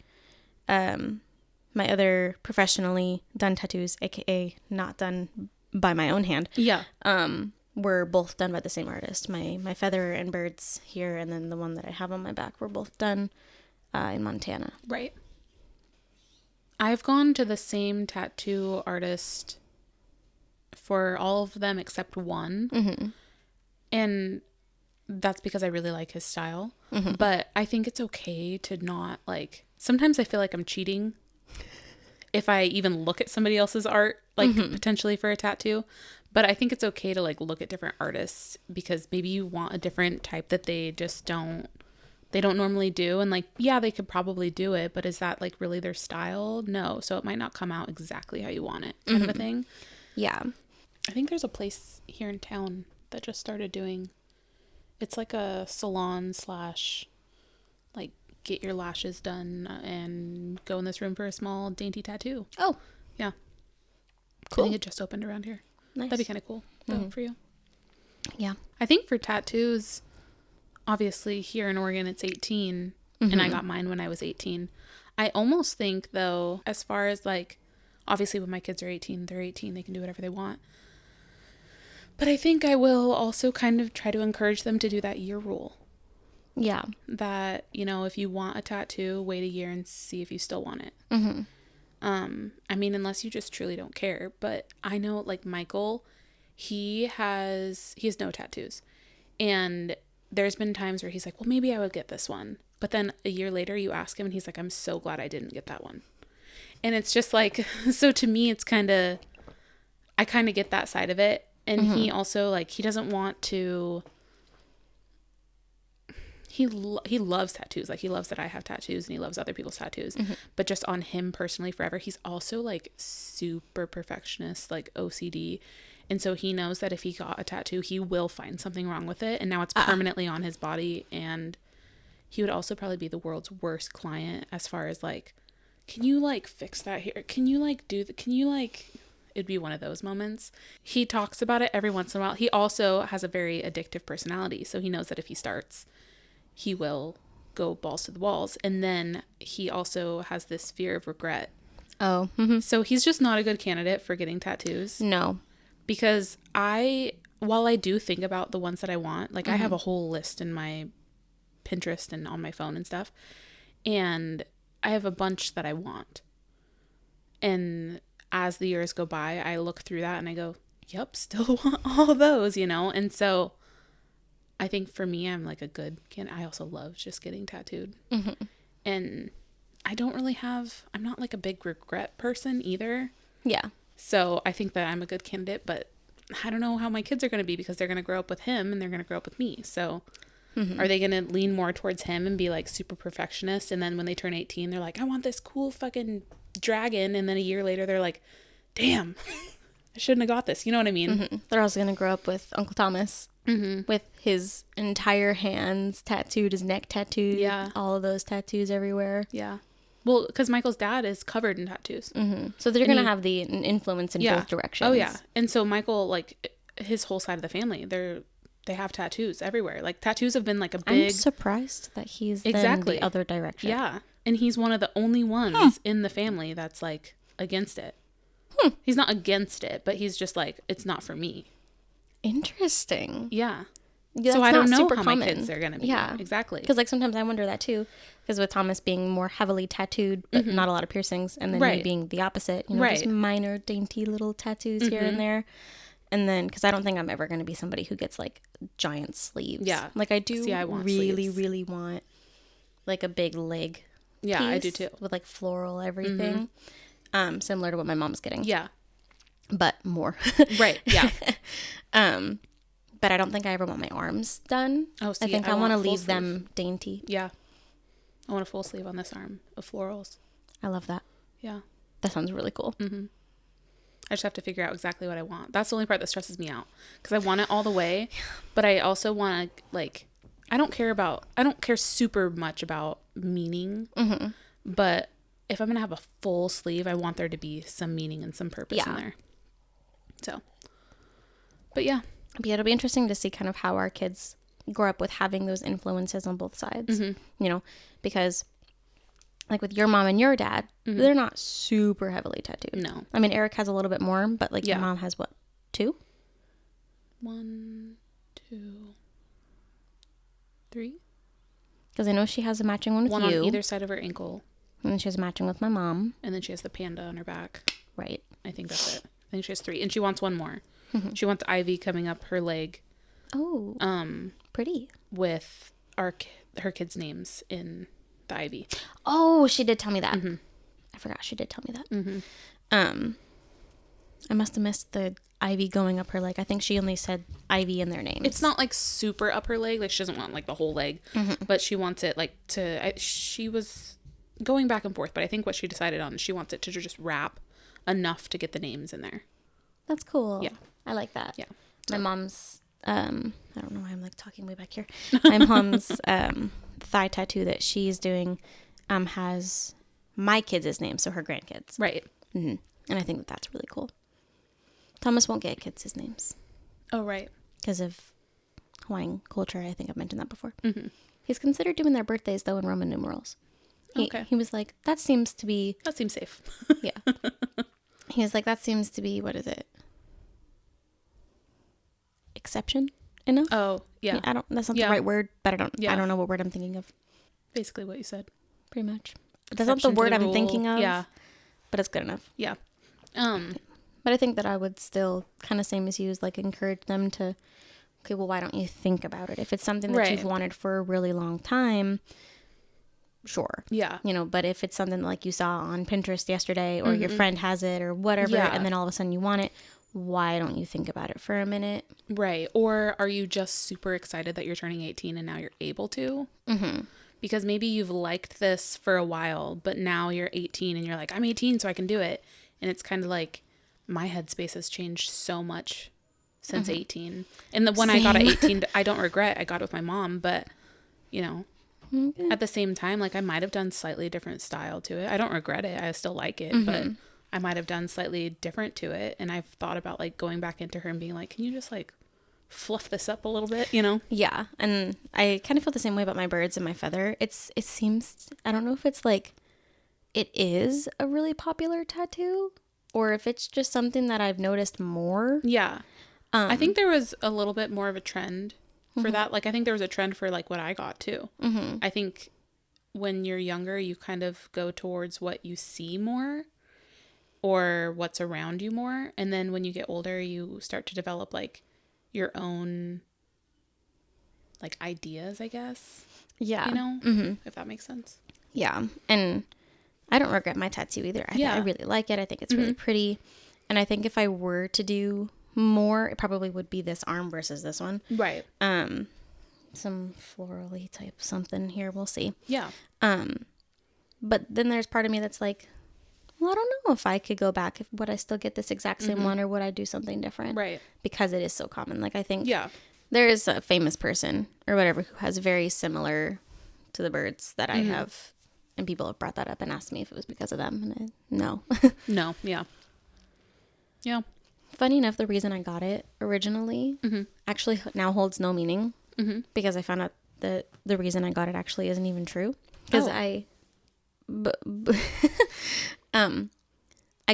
my other professionally done tattoos, aka not done by my own hand. Yeah. Were both done by the same artist. My feather and birds here, and then the one that I have on my back were both done in Montana. Right. I've gone to the same tattoo artist for all of them except one. Mm-hmm. And that's because I really like his style. Mm-hmm. But I think it's okay to not like, sometimes I feel like I'm cheating if I even look at somebody else's art, like potentially for a tattoo. But I think it's okay to like look at different artists because maybe you want a different type that they just don't normally do. And like, yeah, they could probably do it, but is that like really their style? No. So it might not come out exactly how you want it, kind of a thing. Yeah. I think there's a place here in town that just started doing, it's like a salon / like get your lashes done and go in this room for a small dainty tattoo. Oh. Yeah. Cool. I think it just opened around here. Nice. That'd be kind of cool though, for you. Yeah. I think for tattoos, obviously here in Oregon it's 18 and I got mine when I was 18. I almost think though, as far as like, obviously when my kids are 18, they're 18, they can do whatever they want. But I think I will also kind of try to encourage them to do that year rule. Yeah. That, you know, if you want a tattoo, wait a year and see if you still want it. Mm-hmm. I mean, unless you just truly don't care. But I know, like, Michael, he has no tattoos. And there's been times where he's like, well, maybe I would get this one. But then a year later, you ask him, and he's like, I'm so glad I didn't get that one. And it's just like, so to me, it's kind of, I kind of get that side of it. And he also, like, he doesn't want to, he loves tattoos. Like, he loves that I have tattoos and he loves other people's tattoos. But just on him personally forever, he's also, like, super perfectionist, like, OCD. And so he knows that if he got a tattoo, he will find something wrong with it. And now it's permanently on his body. And he would also probably be the world's worst client as far as, like, can you, like, fix that here? Can you, like, it'd be one of those moments. He talks about it every once in a while. He also has a very addictive personality. So he knows that if he starts, he will go balls to the walls. And then he also has this fear of regret. Oh. So he's just not a good candidate for getting tattoos. No. Because while I do think about the ones that I want, like I have a whole list in my Pinterest and on my phone and stuff. And I have a bunch that I want. And as the years go by, I look through that and I go, yep, still want all those, you know? And so I think for me, I'm like a good candidate. I also love just getting tattooed. And I don't really I'm not like a big regret person either. Yeah. So I think that I'm a good candidate, but I don't know how my kids are going to be because they're going to grow up with him and they're going to grow up with me. So are they going to lean more towards him and be like super perfectionist? And then when they turn 18, they're like, I want this cool fucking dragon. And then a year later, they're like, damn, I shouldn't have got this. You know what I mean? They're also going to grow up with Uncle Thomas with his entire hands tattooed, his neck tattooed. Yeah. All of those tattoos everywhere. Yeah. Well, because Michael's dad is covered in tattoos. So they're going to have an influence in both directions. Oh, yeah. And so Michael, like, his whole side of the family, they have tattoos everywhere. Like, tattoos have been, like, a big... I'm surprised that he's the other direction. Yeah. And he's one of the only ones in the family that's, like, against it. He's not against it, but he's just like, it's not for me. Interesting. Yeah. Yeah, so I don't know super how common. my kids are going to be. Yeah. Exactly. Because, like, sometimes I wonder that, too. Because with Thomas being more heavily tattooed, but not a lot of piercings, and then me being the opposite, you know, just minor, dainty little tattoos here and there. And then, because I don't think I'm ever going to be somebody who gets, like, giant sleeves. Yeah. Like, I do I want really, sleeves. really want, like, a big leg Yeah, piece I do, too. with, like, floral everything. similar to what my mom's getting. Yeah. But more. Right. Yeah. But I don't think I ever want my arms done. Oh, see, I think I want to leave sleeve. them dainty. Yeah. I want a full sleeve on this arm of florals. I love that. Yeah. That sounds really cool. Mm-hmm. I just have to figure out exactly what I want. That's the only part that stresses me out because I want it all the way, but I also want to like, I don't care super much about meaning, but if I'm going to have a full sleeve, I want there to be some meaning and some purpose in there. So, but yeah. But it'll be interesting to see kind of how our kids grow up with having those influences on both sides, you know, because like with your mom and your dad, they're not super heavily tattooed. No. I mean, Eric has a little bit more, but like your mom has what, 2? 1, 2, 3. Because I know she has a matching one with one you. On either side of her ankle. And then she has a matching with my mom. And then she has the panda on her back. Right. I think that's it. I think she has 3. And she wants one more. She wants ivy coming up her leg. Oh. Pretty. With her kids' names in the ivy. Oh, she did tell me that. I forgot she did tell me that. I must have missed the ivy going up her leg. I think she only said ivy in their names. It's not like super up her leg. Like she doesn't want like the whole leg, but she wants it like she was going back and forth, but I think what she decided on is she wants it to just wrap enough to get the names in there. That's cool. Yeah. I like that. Yeah. My mom's, I don't know why I'm like talking way back here. My mom's thigh tattoo that she's doing has my kids' names, so her grandkids. Right. And I think that that's really cool. Thomas won't get kids' names. Oh, right. Because of Hawaiian culture. I think I've mentioned that before. He's considered doing their birthdays, though, in Roman numerals. He was like, that seems safe. Yeah. He was like, that seems to be, what is it? Exception enough? Oh, yeah. That's not the right word, but I don't know what word I'm thinking of. Basically what you said. Pretty much. That's not the word I'm thinking of. Yeah. But it's good enough. Yeah. But I think that I would still, kind of same as you, is like encourage them to, okay, well, why don't you think about it? If it's something that you've wanted for a really long time, sure. Yeah. You know, but if it's something like you saw on Pinterest yesterday or your friend has it or whatever, and then all of a sudden you want it, why don't you think about it for a minute? Right. Or are you just super excited that you're turning 18 and now you're able to? Because maybe you've liked this for a while, but now you're 18 and you're like, I'm 18, so I can do it. And it's kind of like my headspace has changed so much since 18. And when I got at 18, I don't regret I got it with my mom, but, you know, at the same time, like I might have done slightly different style to it. I don't regret it. I still like it, but I might have done slightly different to it. And I've thought about like going back into her and being like, can you just like fluff this up a little bit, you know? Yeah. And I kind of feel the same way about my birds and my feather. It seems, I don't know if it's like, it is a really popular tattoo or if it's just something that I've noticed more. Yeah. I think there was a little bit more of a trend for that. Like, I think there was a trend for like what I got too. I think when you're younger, you kind of go towards what you see more or what's around you more. And then when you get older, you start to develop like your own like ideas, I guess. Yeah. You know, if that makes sense. Yeah. And I don't regret my tattoo either. I really like it. I think it's really pretty. And I think if I were to do more, it probably would be this arm versus this one. Right. Some florally type something here. We'll see. Yeah. But then there's part of me that's like, well, I don't know if I could go back. Would I still get this exact same one or would I do something different? Right. Because it is so common. Like I think there is a famous person or whatever who has very similar to the birds that I have. And people have brought that up and asked me if it was because of them. And no. No. Yeah. Yeah. Funny enough, the reason I got it originally actually now holds no meaning because I found out that the reason I got it actually isn't even true. Because I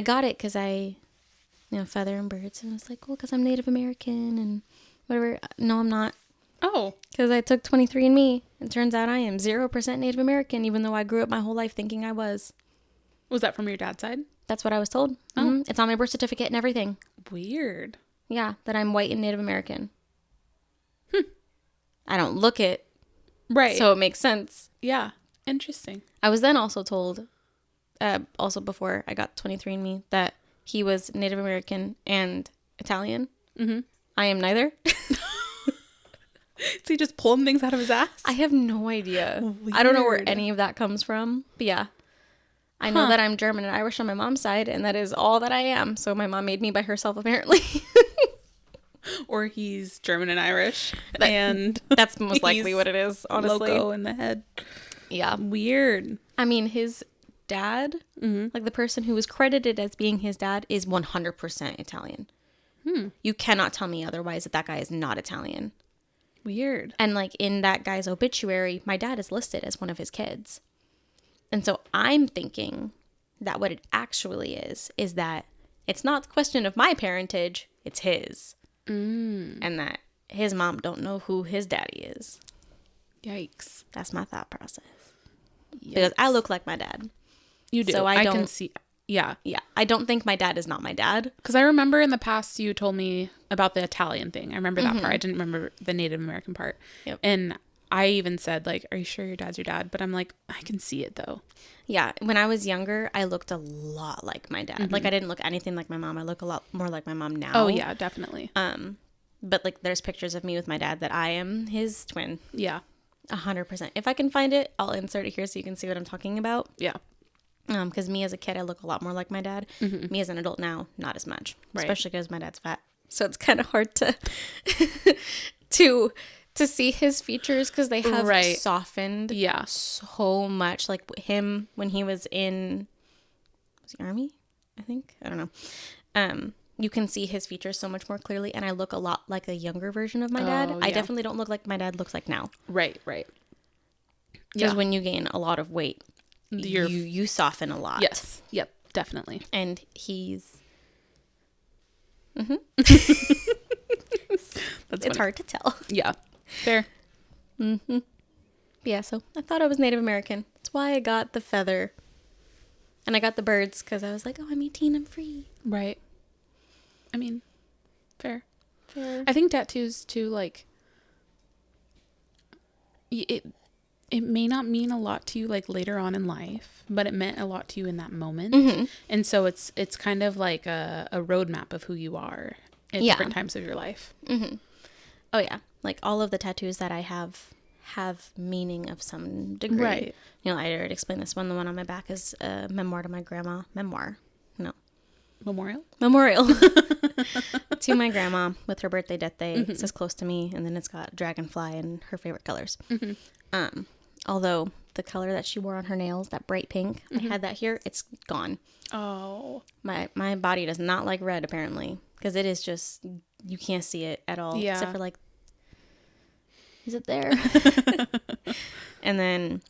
got it because feather and birds. And I was like, well, because I'm Native American and whatever. No, I'm not. Oh. Because I took 23andMe and turns out I am 0% Native American, even though I grew up my whole life thinking I was. Was that from your dad's side? That's what I was told. Oh. It's on my birth certificate and everything. Weird. Yeah, that I'm white and Native American. I don't look it. Right. So it makes sense. Yeah. Interesting. I was then also told also before I got 23andMe, that he was Native American and Italian. Mm-hmm. I am neither. Is he just pulling things out of his ass? I have no idea. Weird. I don't know where any of that comes from. But yeah. I know that I'm German and Irish on my mom's side, and that is all that I am. So my mom made me by herself, apparently. Or he's German and Irish. And that's most likely what it is, honestly. Loco in the head. Yeah. Weird. I mean, his dad, like the person who was credited as being his dad, is 100% Italian. You cannot tell me otherwise that guy is not Italian. Weird. And like in that guy's obituary, my dad is listed as one of his kids. And so I'm thinking that what it actually is that it's not the question of my parentage, it's his. And that his mom don't know who his daddy is. Yikes. That's my thought process. Yikes. Because I look like my dad. You do. So I can see. Yeah. Yeah. I don't think my dad is not my dad. Because I remember in the past you told me about the Italian thing. I remember that part. I didn't remember the Native American part. Yep. And I even said, like, are you sure your dad's your dad? But I'm like, I can see it, though. Yeah. When I was younger, I looked a lot like my dad. Like, I didn't look anything like my mom. I look a lot more like my mom now. Oh, yeah, definitely. But, like, there's pictures of me with my dad that I am his twin. Yeah. 100%. If I can find it, I'll insert it here so you can see what I'm talking about. Yeah. Because me as a kid, I look a lot more like my dad. Me as an adult now, not as much. Right. Especially because my dad's fat. So it's kind of hard to to see his features because they have softened so much. Like him when he was in the Army, I think. I don't know. You can see his features so much more clearly, and I look a lot like a younger version of my dad. Yeah. I definitely don't look like my dad looks like now. Right. Because when you gain a lot of weight, you soften a lot. Yes. Yep. Definitely. And he's. It's hard to tell. Yeah. Fair. Yeah. So I thought I was Native American. That's why I got the feather, and I got the birds because I was like, oh, I'm 18, I'm free. Right. I mean, fair. I think tattoos too. Like, it may not mean a lot to you like later on in life, but it meant a lot to you in that moment. And so it's kind of like a roadmap of who you are at different times of your life. Oh yeah. Like all of the tattoos that I have meaning of some degree. Right. You know, I already explained this one. The one on my back is a memoir to my grandma. Memorial to my grandma with her birthday, death day. It says close to me, and then it's got dragonfly and her favorite colors. Although the color that she wore on her nails, that bright pink, I had that here, it's gone. Oh. My body does not like red, apparently, because it is just, you can't see it at all. Yeah. Except for like, is it there? And then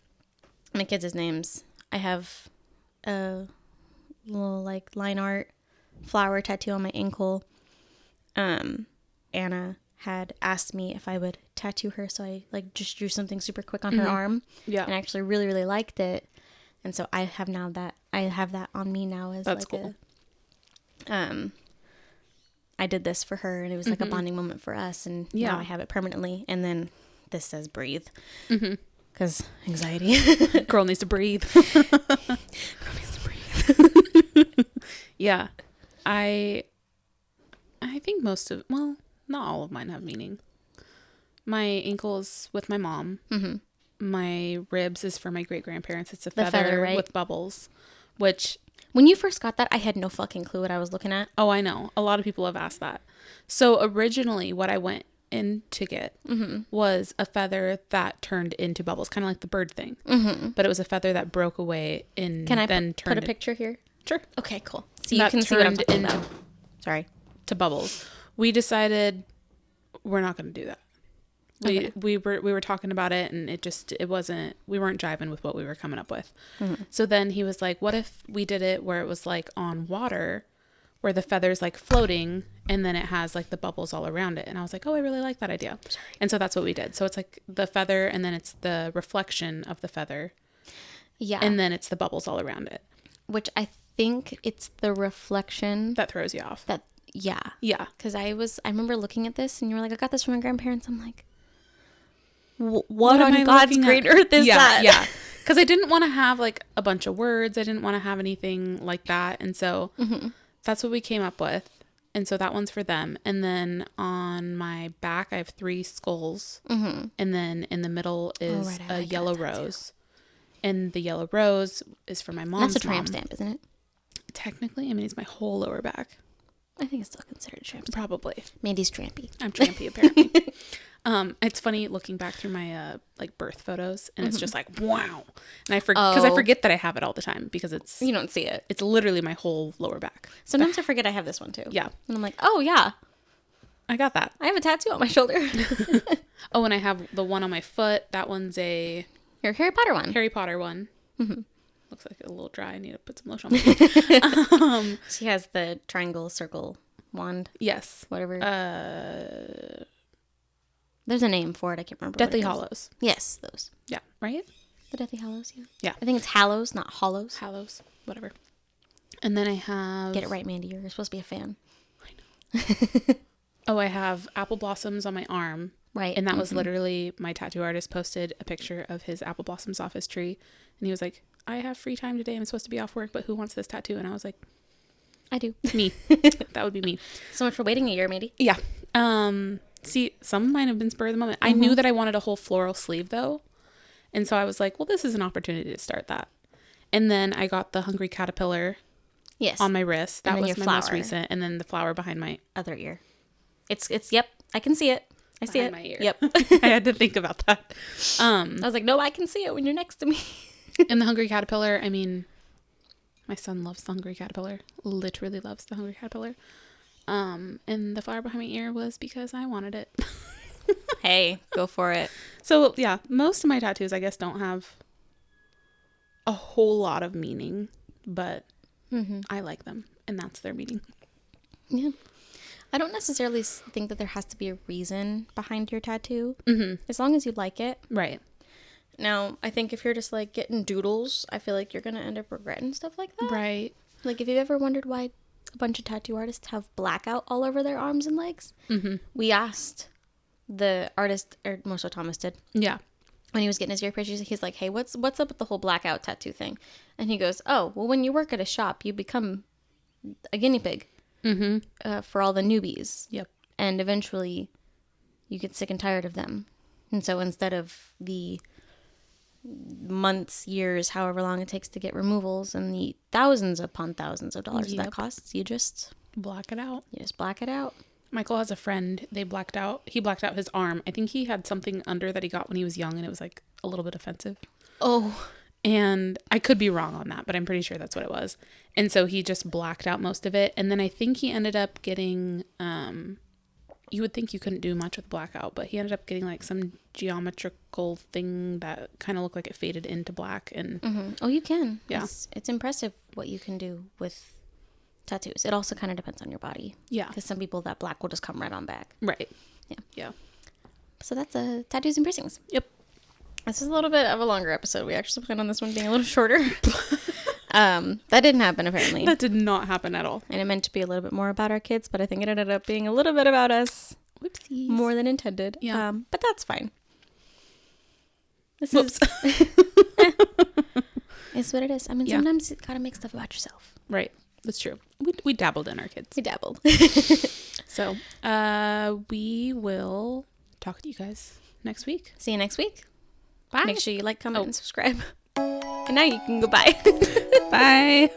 my kids' names, I have a little like line art flower tattoo on my ankle. Anna had asked me if I would tattoo her, so I like just drew something super quick on her arm. Yeah. And I actually really, really liked it. And so I have that on me now as that's like cool. I did this for her, and it was like a bonding moment for us, and now I have it permanently. And then this says breathe. Because anxiety. Girl needs to breathe. Yeah. I think not all of mine have meaning. My ankle is with my mom. My ribs is for my great-grandparents. It's a feather right? with bubbles, which... When you first got that, I had no fucking clue what I was looking at. Oh, I know. A lot of people have asked that. So originally what I went in to get was a feather that turned into bubbles, kind of like the bird thing. But it was a feather that broke away and Can I then put a picture here? Sure. Okay, cool. So you can see what I'm talking about. Sorry. To bubbles. We decided we're not going to do that. We were talking about it, and we weren't jiving with what we were coming up with. So then he was like, what if we did it where it was like on water, where the feather's like floating, and then it has like the bubbles all around it? And I was like, oh, I really like that idea. Sorry. And so that's what we did. So it's like the feather, and then it's the reflection of the feather. Yeah. And then it's the bubbles all around it. Which I think it's the reflection that throws you off. Yeah. Because I remember looking at this, and you were like, I got this from my grandparents. I'm like, what on God's great earth is that? Yeah. Because I didn't want to have like a bunch of words. I didn't want to have anything like that. And so that's what we came up with. And so that one's for them. And then on my back, I have 3 skulls. And then in the middle is a yellow rose. And the yellow rose is for my mom's. That's a tramp stamp, isn't it? Technically, I mean, it's my whole lower back. I think it's still considered a tramp stamp. Probably. Mandy's trampy. I'm trampy, apparently. It's funny looking back through my like birth photos, and it's just like, wow. And I forget, because I forget that I have it all the time, because it's, you don't see it. It's literally my whole lower back. Sometimes I forget I have this one too. Yeah. And I'm like, oh yeah, I got that. I have a tattoo on my shoulder. Oh, and I have the one on my foot. That one's a your Harry Potter one. Harry Potter one. Looks like a little dry. I need to put some lotion on my feet. She has the triangle, circle, wand. Yes. Whatever. There's a name for it. I can't remember. Deathly Hallows. Yes, those. Yeah. Right? The Deathly Hallows, yeah. Yeah. I think it's Hallows, not Hollows. Hallows. Whatever. And then I have... Get it right, Mandy. You're supposed to be a fan. I know. Oh, I have apple blossoms on my arm. Right. And that was literally, my tattoo artist posted a picture of his apple blossoms off his tree. And he was like, I have free time today. I'm supposed to be off work, but who wants this tattoo? And I was like, I do. Me. That would be me. So much for waiting a year, Mandy. Yeah. See, some might have been spur of the moment. I knew that I wanted a whole floral sleeve, though. And so I was like, well, this is an opportunity to start that. And then I got the Hungry Caterpillar on my wrist. That was my most recent. And then the flower behind my other ear. It's yep. I can see it. I see it. My ear. Yep. I had to think about that. I was like, no, I can see it when you're next to me. And the Hungry Caterpillar, I mean, my son loves the Hungry Caterpillar. Literally loves the Hungry Caterpillar. And the flower behind my ear was because I wanted it. Hey, go for it. So, yeah, most of my tattoos, I guess, don't have a whole lot of meaning, but I like them, and that's their meaning. Yeah. I don't necessarily think that there has to be a reason behind your tattoo, as long as you like it. Right. Now, I think if you're just, like, getting doodles, I feel like you're going to end up regretting stuff like that. Right. Like, if you've ever wondered why a bunch of tattoo artists have blackout all over their arms and legs, we asked the artist, or more so Thomas did. Yeah. When he was getting his ear pierced, he's like, hey, what's up with the whole blackout tattoo thing? And he goes, oh, well, when you work at a shop, you become a guinea pig for all the newbies. Yep. And eventually you get sick and tired of them. And so instead of the months, years, however long it takes to get removals and the thousands upon thousands of dollars that costs, you just black it out. You just black it out. Michael has a friend. He blacked out his arm. I think he had something under that he got when he was young, and it was like a little bit offensive. Oh. And I could be wrong on that, but I'm pretty sure that's what it was. And so he just blacked out most of it. And then I think he ended up getting, you would think you couldn't do much with blackout, but he ended up getting like some geometrical thing that kind of looked like it faded into black. And Oh, you can. Yeah. It's impressive what you can do with tattoos. It also kind of depends on your body. Yeah. Because some people, that black will just come right on back. Right. Yeah. Yeah. So that's tattoos and piercings. Yep. This is a little bit of a longer episode. We actually planned on this one being a little shorter. That didn't happen, apparently. That did not happen at all. And it meant to be a little bit more about our kids, but I think it ended up being a little bit about us. Whoopsies. More than intended. Yeah. But that's fine. Whoops. It's what it is. I mean, sometimes you gotta make stuff about yourself. Right. That's true. We dabbled in our kids. We dabbled. So, we will talk to you guys next week. See you next week. Bye. Make sure you like, comment, and subscribe. And now you can go bye. Bye.